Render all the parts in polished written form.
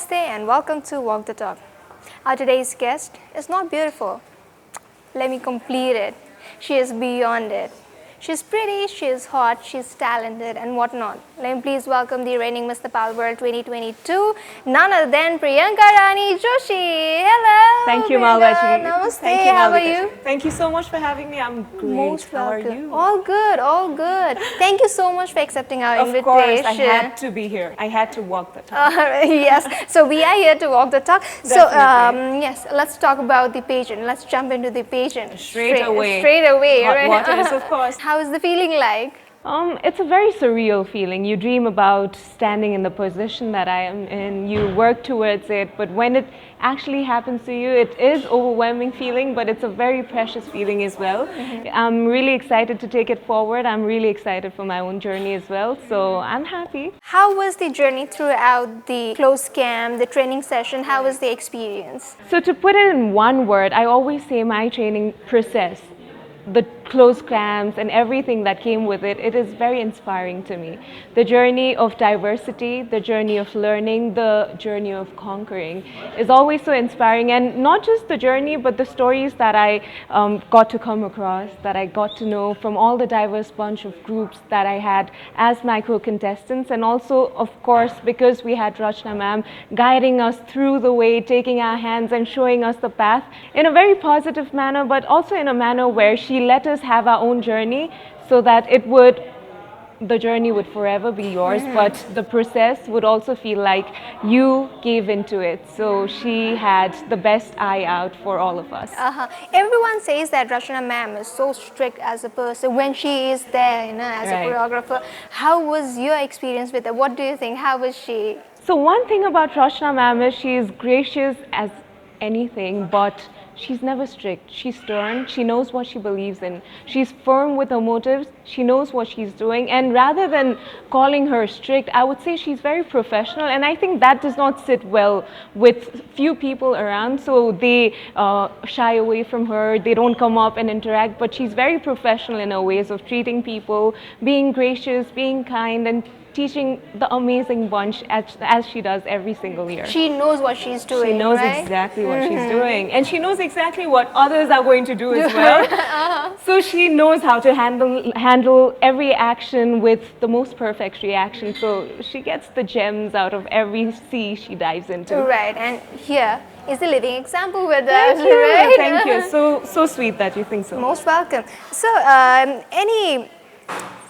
Namaste and welcome to Walk the Talk. Our today's guest is not beautiful. Let me complete it. She is beyond it. She's pretty, she's hot, she's talented and whatnot. Let me please welcome the reigning Miss Nepal World 2022, none other than Priyanka Rani Joshi. Hello. Thank you, Malvika. Malvika. Namaste. Thank you, How are Malvika. you? Thank you so much for having me. I'm great. Most How welcome. are you? All good, all good. Thank you so much for accepting our invitation. Of course, I had to be here. I had to walk the talk. Yes, so we are here to walk the talk. So, yes, let's talk about the pageant. Let's jump into the pageant. Straight away. Straight away, Hot right? waters, of course. How is the feeling like? It's a very surreal feeling. You dream about standing in the position that I am in. You work towards it, but when it actually happens to you, it is overwhelming feeling, but it's a very precious feeling as well. I'm really excited to take it forward. I'm really excited for my own journey as well, so I'm happy. How was the journey throughout the closed camp, the training session? How was the experience? So to put it in one word, I always say my training process, the closed camps and everything that came with it, it is very inspiring to me. The journey of diversity, the journey of learning, the journey of conquering is always so inspiring, and not just the journey but the stories that I got to come across, that I got to know from all the diverse bunch of groups that I had as my co-contestants, and also of course because we had Rachna ma'am guiding us through the way, taking our hands and showing us the path in a very positive manner, but also in a manner where she let us have our own journey so that the journey would forever be yours, but the process would also feel like you gave into it. So she had the best eye out for all of us. Everyone says that Rachna ma'am is so strict as a person when she is there, as a choreographer. How was your experience with her? What do you think? How was she? So one thing about Rachna ma'am is she is gracious as anything, but she's never strict. She's stern. She knows what she believes in. She's firm with her motives. She knows what she's doing. And rather than calling her strict, I would say she's very professional. And I think that does not sit well with few people around. So they shy away from her. They don't come up and interact. But she's very professional in her ways of treating people, being gracious, being kind, and teaching the amazing bunch as she does every single year. She knows what she's doing. She knows exactly what she's doing, and she knows exactly what others are going to do as well. So she knows how to handle every action with the most perfect reaction. So she gets the gems out of every sea she dives into. Right, and here is the living example with us. Thank you. Right? Thank you. So sweet that you think so. Most welcome. So, any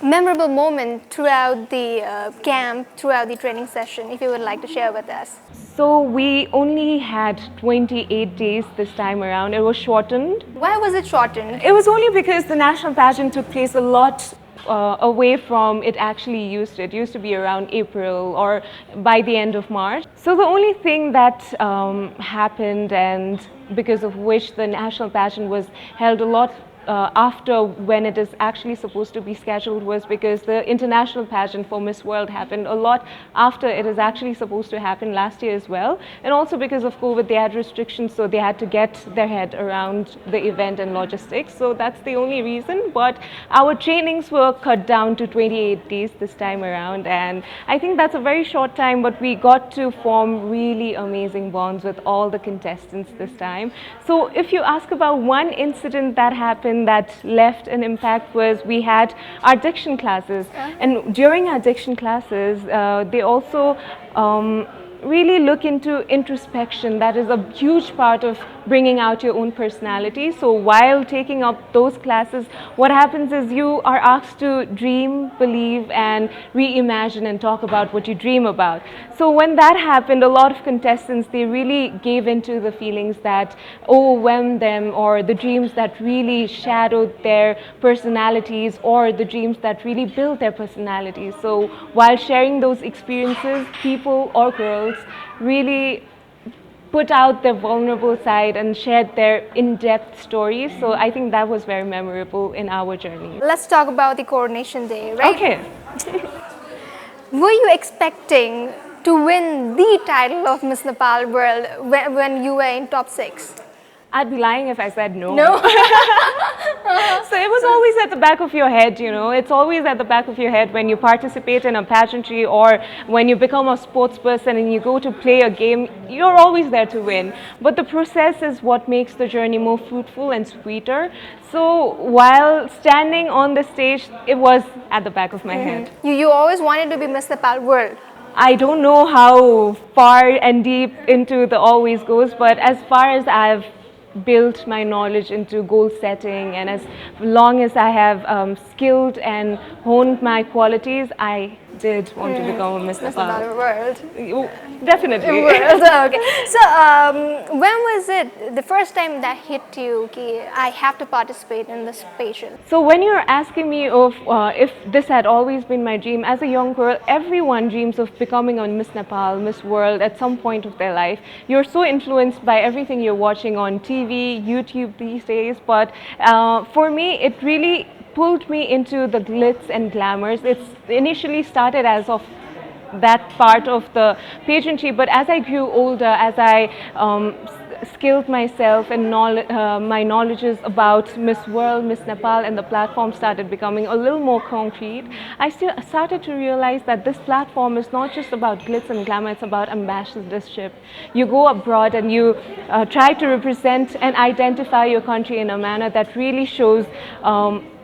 memorable moment throughout the camp, throughout the training session, if you would like to share with us? So we only had 28 days this time around. It was shortened. Why was it shortened? It was only because the national pageant took place a lot away from it actually used to. It used to be around April or by the end of March. So the only thing that happened, and because of which the national pageant was held a lot after when it is actually supposed to be scheduled, was because the international pageant for Miss World happened a lot after it is actually supposed to happen last year as well, and also because of COVID they had restrictions, so they had to get their head around the event and logistics. So that's the only reason, but our trainings were cut down to 28 days this time around, and I think that's a very short time, but we got to form really amazing bonds with all the contestants this time. So if you ask about one incident that happened that left an impact, was we had our diction classes, and during our diction classes they also really look into introspection. That is a huge part of bringing out your own personality. So while taking up those classes, what happens is you are asked to dream, believe, and reimagine and talk about what you dream about. So when that happened, a lot of contestants, they really gave into the feelings that overwhelmed them, or the dreams that really shadowed their personalities, or the dreams that really built their personalities. So while sharing those experiences, people or girls really put out their vulnerable side and shared their in-depth stories. So I think that was very memorable in our journey. Let's talk about the coronation day, right? Okay. Were you expecting to win the title of Miss Nepal World when you were in top 6? I'd be lying if I said no. No? So it was always at the back of your head, you know. It's always at the back of your head when you participate in a pageantry or when you become a sports person and you go to play a game, you're always there to win. But the process is what makes the journey more fruitful and sweeter. So while standing on the stage, it was at the back of my head. You always wanted to be Miss Nepal World. I don't know how far and deep into the always goes, but as far as I've built my knowledge into goal setting and as long as I have skilled and honed my qualities, I did want to become a Miss Miss Nepal. Nepal World. Definitely. World. Okay. So when was it the first time that hit you, ki, I have to participate in this pageant? So when you're asking me if this had always been my dream, as a young girl, everyone dreams of becoming a Miss Nepal, Miss World at some point of their life. You're so influenced by everything you're watching on TV, YouTube these days, but for me, it really pulled me into the glitz and glamours. It's initially started as of that part of the pageantry, but as I grew older, as I skilled myself and my knowledges about Miss World, Miss Nepal and the platform started becoming a little more concrete, I started to realize that this platform is not just about glitz and glamour, it's about ambassadorship. You go abroad and you try to represent and identify your country in a manner that really shows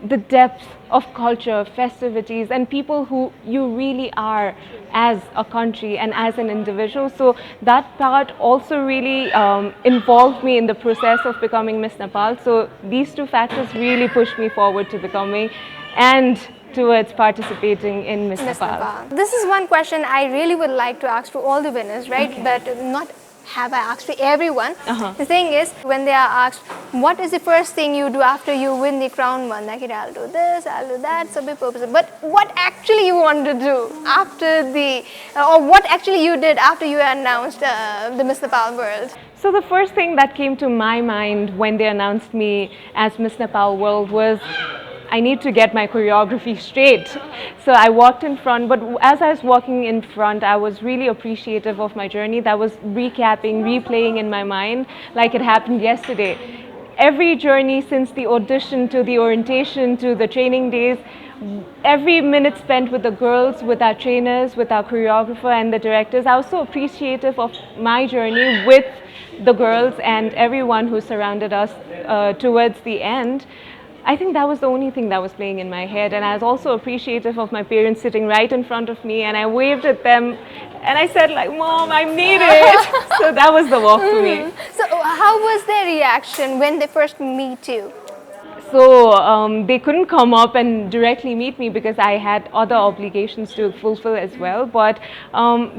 the depth of culture, festivities, and people who you really are as a country and as an individual. So that part also really involved me in the process of becoming Miss Nepal. So these two factors really pushed me forward to becoming and towards participating in Miss Nepal. This is one question I really would like to ask to all the winners, right? Okay. But not have I asked to everyone. The thing is, when they are asked, what is the first thing you do after you win the crown one? Like, I'll do this, I'll do that, so be purposes. But what actually you want to do after the, or what actually you did after you announced the Miss Nepal World? So the first thing that came to my mind when they announced me as Miss Nepal World was, I need to get my choreography straight. So I walked in front, but as I was walking in front, I was really appreciative of my journey. That was recapping, replaying in my mind like it happened yesterday. Every journey since the audition to the orientation to the training days, every minute spent with the girls, with our trainers, with our choreographer and the directors, I was so appreciative of my journey with the girls and everyone who surrounded us towards the end. I think that was the only thing that was playing in my head, and I was also appreciative of my parents sitting right in front of me, and I waved at them and I said like, Mom, I made it. So that was the walk for me. So how was their reaction when they first meet you? So they couldn't come up and directly meet me because I had other obligations to fulfill as well, but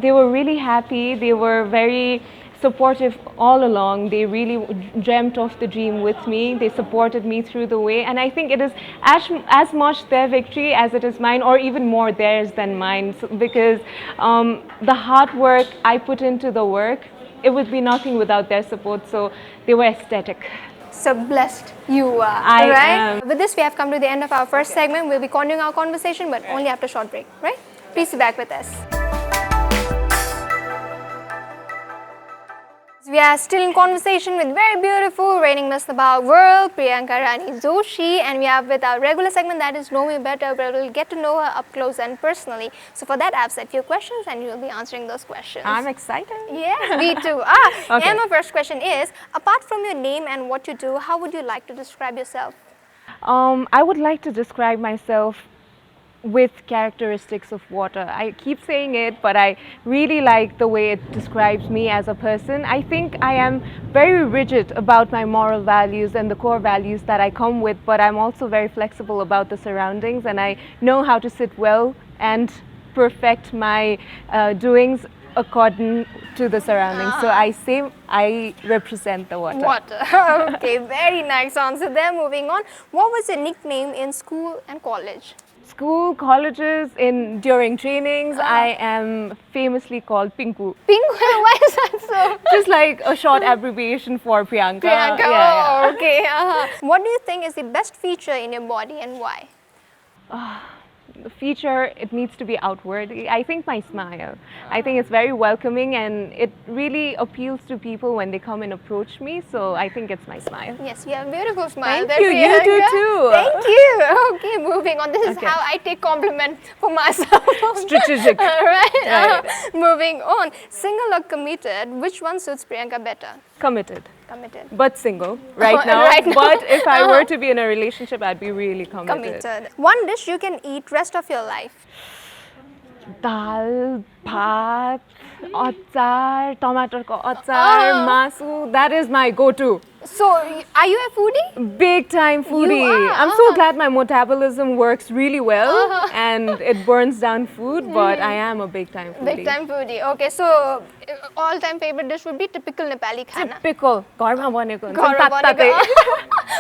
they were really happy. They were very supportive all along. They really dreamt of the dream with me. They supported me through the way, and I think it is as much their victory as it is mine, or even more theirs than mine, because the hard work I put into the work, it would be nothing without their support. So they were ecstatic. So blessed you are. I right? am. With this, we have come to the end of our first segment. We'll be continuing our conversation, but only after a short break, right? Please be back with us. We are still in conversation with very beautiful reigning Miss Nepal World, Priyanka Rani Joshi, and we have with our regular segment that is Know Me Better, where we'll get to know her up close and personally. So for that, I've set a few questions and you'll be answering those questions. I'm excited. Yes, me too. Okay. And my first question is, apart from your name and what you do, how would you like to describe yourself? I would like to describe myself with characteristics of water. I keep saying it, but I really like the way it describes me as a person. I think I am very rigid about my moral values and the core values that I come with, but I'm also very flexible about the surroundings, and I know how to sit well and perfect my doings according to the surroundings. So I say I represent the water. Water. Okay, very nice answer there. Moving on. What was your nickname in school and college? School, colleges, during trainings, I am famously called Pinku. Pinku? Why is that so? Just like a short abbreviation for Priyanka. Priyanka, Yeah. Okay. What do you think is the best feature in your body and why? feature, it needs to be outward. I think my smile. I think it's very welcoming and it really appeals to people when they come and approach me. So I think it's my smile. Yes, you have a beautiful smile. Thank you. You do too. Thank you. Okay, moving on. This is how I take compliment for myself. Strategic. Right. Moving on. Single or committed? Which one suits Priyanka better? Committed. Committed. But single right now. But if I were to be in a relationship, I'd be really committed. One dish you can eat rest of your life. Dal, bhat, achar, tomato ko achar, masu. That is my go-to. So, are you a foodie? Big time foodie. I'm so glad my metabolism works really well and it burns down food, but I am a big time foodie. Big time foodie. Okay, so all time favorite dish would be typical Nepali khana. Typical. घरमा बनेको हुन्छ घरमा तातै.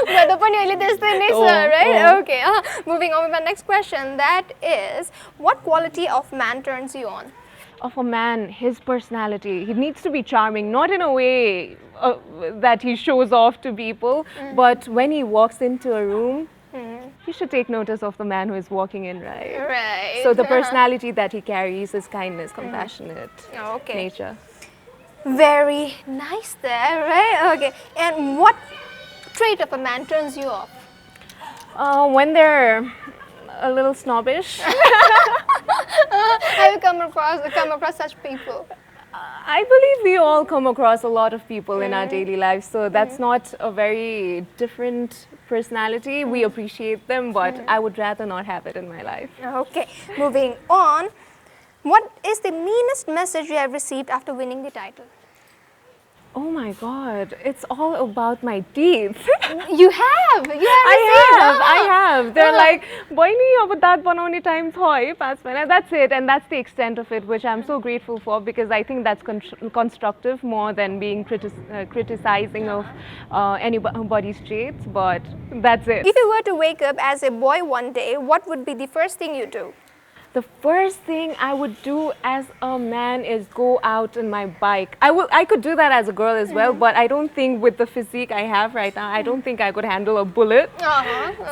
Weather पनि अहिले त्यस्तै नै छ, right? Okay. Moving on with my next question. That is, what quality of man turns you on? Of a man, his personality. He needs to be charming, not in a way that he shows off to people, but when he walks into a room, you should take notice of the man who is walking in, right? Right. So the personality that he carries is kindness, compassionate nature. Very nice there, right? Okay. And what trait of a man turns you off? When they're a little snobbish. Have you come across such people? I believe we all come across a lot of people in our daily lives, so that's not a very different personality. We appreciate them, but I would rather not have it in my life. Okay, moving on. What is the meanest message you have received after winning the title? Oh my God, it's all about my teeth. You have? I have. They're like, "Boyni, ab daat banaune time tha hai 5 mahina." That's it, and that's the extent of it, which I'm so grateful for because I think that's constructive more than being criticizing of anybody's traits. But that's it. If you were to wake up as a boy one day, what would be the first thing you do? The first thing I would do as a man is go out on my bike. I could do that as a girl as well, but I don't think with the physique I have right now, I don't think I could handle a bullet.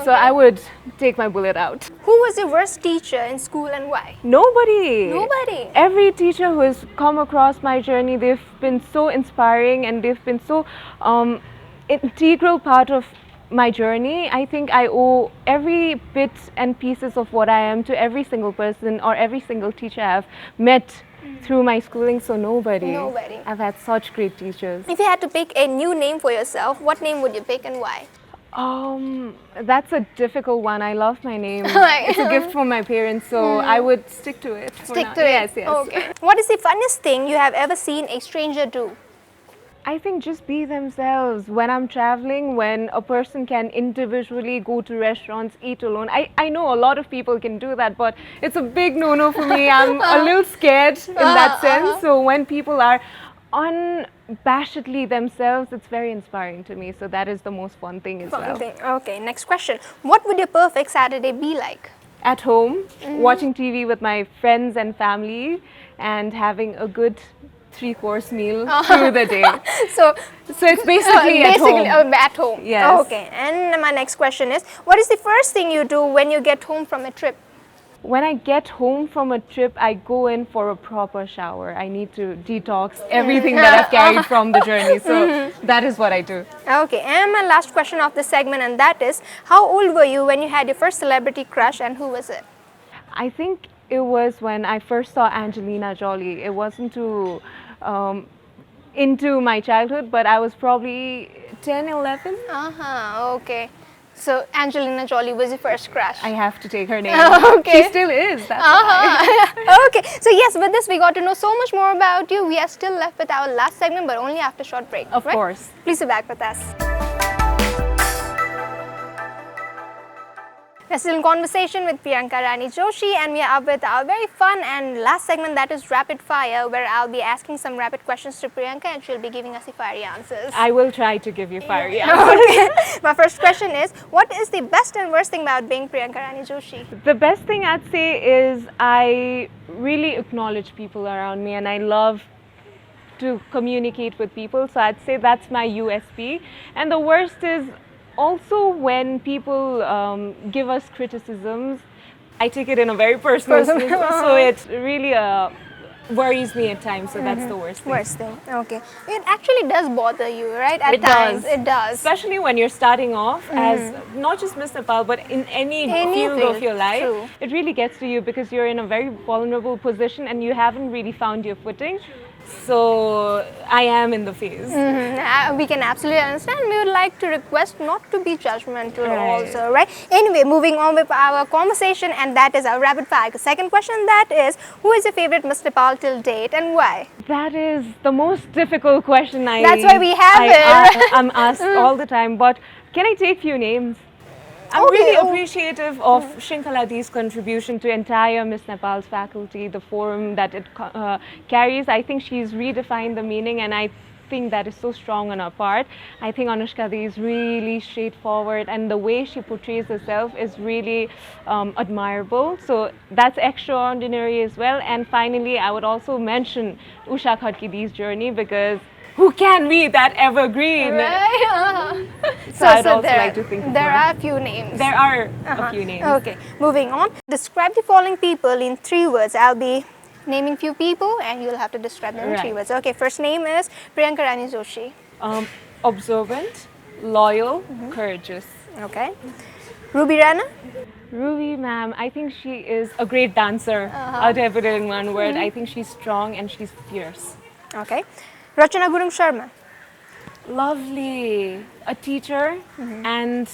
So I would take my bullet out. Who was your worst teacher in school and why? Nobody. Nobody. Every teacher who has come across my journey, they've been so inspiring and they've been so integral part of my journey. I think I owe every bit and pieces of what I am to every single person or every single teacher I've met through my schooling. So nobody. I've had such great teachers. If you had to pick a new name for yourself, what name would you pick and why? That's a difficult one. I love my name. It's a gift from my parents, so I would stick to it. Stick to it? Yes. Okay. What is the funniest thing you have ever seen a stranger do? I think just be themselves. When I'm traveling, when a person can individually go to restaurants, eat alone. I know a lot of people can do that, but it's a big no-no for me. I'm a little scared in that sense. So when people are unabashedly themselves, it's very inspiring to me. So that is the most fun thing as well. Okay, next question. What would your perfect Saturday be like? At home, watching TV with my friends and family and having a good 3-course meal through the day. So it's basically at home. At home. Yes. Okay. And my next question is, what is the first thing you do when you get home from a trip? When I get home from a trip, I go in for a proper shower. I need to detox everything that I've carried from the journey. So that is what I do. Okay. And my last question of this segment, and that is, how old were you when you had your first celebrity crush and who was it? I think it was when I first saw Angelina Jolie. It wasn't too into my childhood, but I was probably 10, 11. Okay. So Angelina Jolie was your first crush. I have to take her name. Okay. She still is. That's why. Okay. So yes, with this we got to know so much more about you. We are still left with our last segment, but only after a short break. Of course. Please be back with us. We're still in conversation with Priyanka Rani Joshi, and we are up with our very fun and last segment, that is rapid fire, where I'll be asking some rapid questions to Priyanka and she'll be giving us the fiery answers. I will try to give you fiery answers. Okay. My first question is, what is the best and worst thing about being Priyanka Rani Joshi? The best thing I'd say is I really acknowledge people around me and I love to communicate with people, so I'd say that's my USP. And the worst is also when people give us criticisms, I take it in a very personal way, so it really worries me at times, so that's the worst thing. Worst thing. Okay. It actually does bother you, right? At It times, does. it does. Especially when you're starting off as not just Miss Nepal, but in any field of your life. True. It really gets to you because you're in a very vulnerable position and you haven't really found your footing. So I am in the phase. We can absolutely understand. We would like to request not to be judgmental Right. also, right? Anyway, moving on with our conversation, and that is our rapid fire. The second question, that is, who is your favorite Miss Nepal till date and why? That is the most difficult question That's why we have it. I'm asked all the time, but can I take few names? I'm Okay. really appreciative of Shrinkaladi's contribution to entire Miss Nepal's faculty, the forum that it carries. I think she's redefined the meaning, and I think that is so strong on her part. I think Anushkadi is really straightforward, and the way she portrays herself is really admirable. So that's extraordinary as well. And finally, I would also mention Usha Khatkidi's journey, because who can be that evergreen? Right? So I'd also like to think of there her. are a few names. There are a few names. Okay, moving on. Describe the following people in 3 words. I'll be naming few people and you'll have to describe them in 3 Right. words. Okay, first name is Priyanka Rani Joshi. Observant, loyal, courageous. Okay. Ruby Rana. Ruby ma'am, I think she is a great dancer. I'll put it in one word. I think she's strong and she's fierce. Okay. Rachana Gurung Sharma. Lovely. A teacher and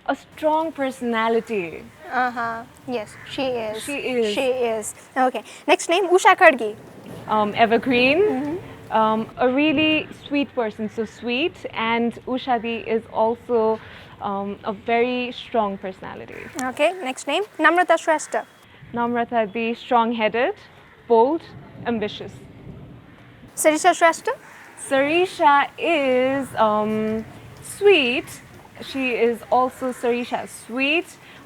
a strong personality. Yes, she is. She is. She is. Okay. Next name, Usha Khargi. Evergreen. A really sweet person, so sweet. And Ushadi is also a very strong personality. Okay. Next name, Namrata Shrestha. Namrata the strong-headed, bold, ambitious. Sarisha Shrestha. Sarisha is sweet. She is also Sarisha, sweet,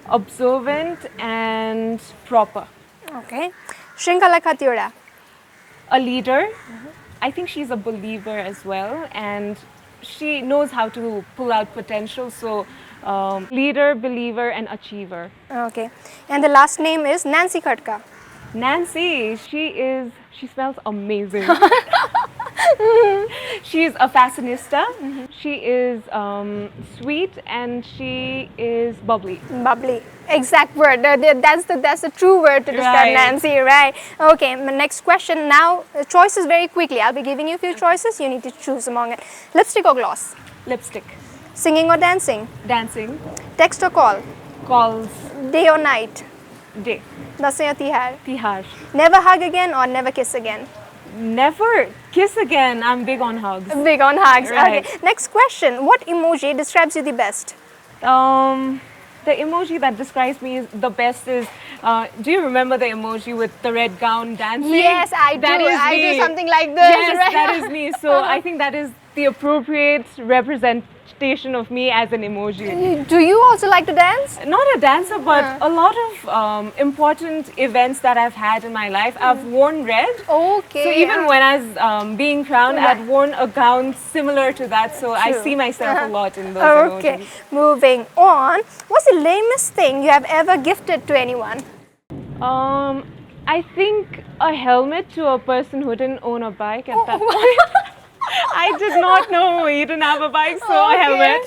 observant, and proper. Okay. Shrinkala Khatiora. A leader. I think she's a believer as well, and she knows how to pull out potential. So, leader, believer, and achiever. Okay. And the last name is Nancy Khatka. Nancy, she smells amazing. She's a fashionista. She is sweet and she is bubbly. Bubbly. Exact word. That's the true word to describe Right. Nancy, right? Okay, my next question now. Choices very quickly. I'll be giving you a few choices. You need to choose among it. Lipstick or gloss? Lipstick. Singing or dancing? Dancing. Text or call? Calls. Day or night? Day. Dasai or Tihar? Tihar. Never hug again or never kiss again? Never kiss again. I'm big on hugs. Big on hugs. Right. Okay. Next question. What emoji describes you the best? The emoji that describes me is the best is, do you remember the emoji with the red gown dancing? Yes, I That do. is I me. do something like this. Yes, right? that is me. So I think that is the appropriate representation of me as an emoji. Do you also like to dance? Not a dancer, but a lot of important events that I've had in my life, I've worn red. Okay. So even when I was being crowned, Right. I'd worn a gown similar to that. So I True. see myself a lot in those Okay, emojis. moving on. What's the lamest thing you have ever gifted to anyone? I think a helmet to a person who didn't own a bike at that point. I did not know he didn't have a bike, so a helmet.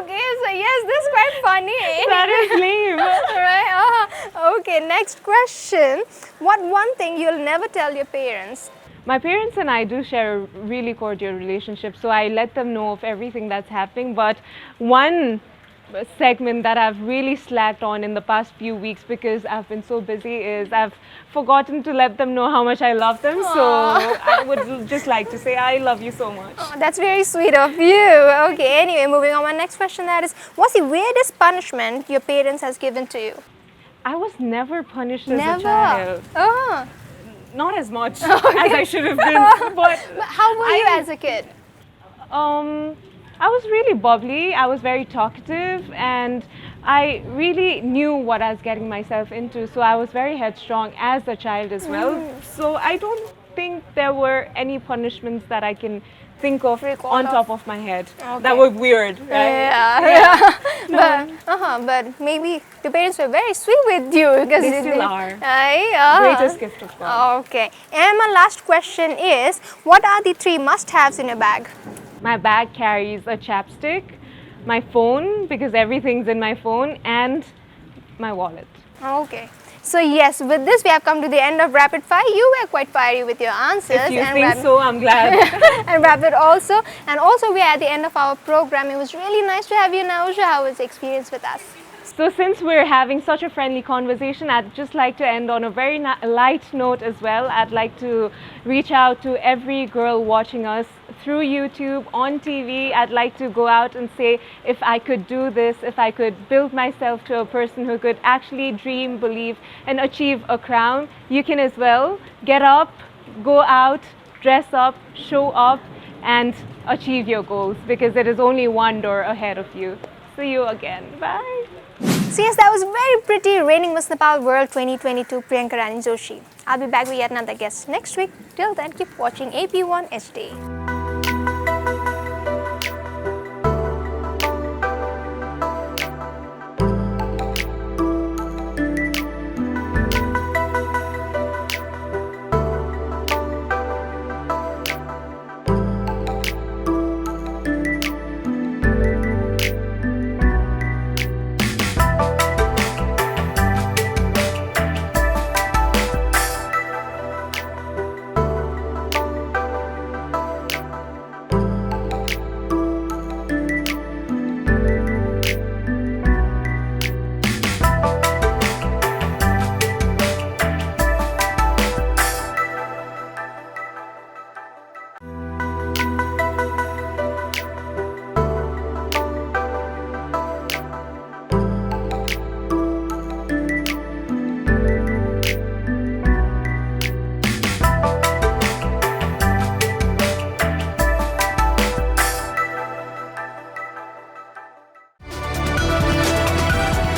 Okay, so yes, this is quite funny. That is lame. Right. Okay, next question. What one thing you'll never tell your parents? My parents and I do share a really cordial relationship, so I let them know of everything that's happening. But one segment that I've really slacked on in the past few weeks because I've been so busy is I've forgotten to let them know how much I love them. So I would just like to say I love you so much. Oh, that's very sweet of you. Okay, anyway, moving on. My next question, that is, what's the weirdest punishment your parents has given to you? I was never punished as Never. a child. Oh. Not as much as I should have been. But How were you as a kid? I was really bubbly, I was very talkative, and I really knew what I was getting myself into, so I was very headstrong as a child as well. So I don't think there were any punishments that I can think of Recall on of- top of my head. Okay. That was weird, right? But maybe the parents were very sweet with you because They still are. Yeah. Greatest gift of God. Okay. And my last question is, what are the 3 must-haves in your bag? My bag carries a chapstick, my phone, because everything's in my phone, and my wallet. Okay. So yes, with this we have come to the end of Rapid Fire. You were quite fiery with your answers. If you and think so, I'm glad. and Rapid also. And also we are at the end of our program. It was really nice to have you, Nausha. How was the experience with us? So since we're having such a friendly conversation, I'd just like to end on a very light note as well. I'd like to reach out to every girl watching us through YouTube, on TV. I'd like to go out and say, if I could do this, if I could build myself to a person who could actually dream, believe, and achieve a crown, you can as well. Get up, go out, dress up, show up, and achieve your goals, because there is only one door ahead of you. See you again. Bye. So yes, that was very pretty. Reigning Miss Nepal World 2022, Priyanka Rani Joshi. I'll be back with yet another guest next week. Till then, keep watching AP1HD.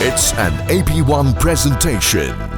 It's an AP1 presentation.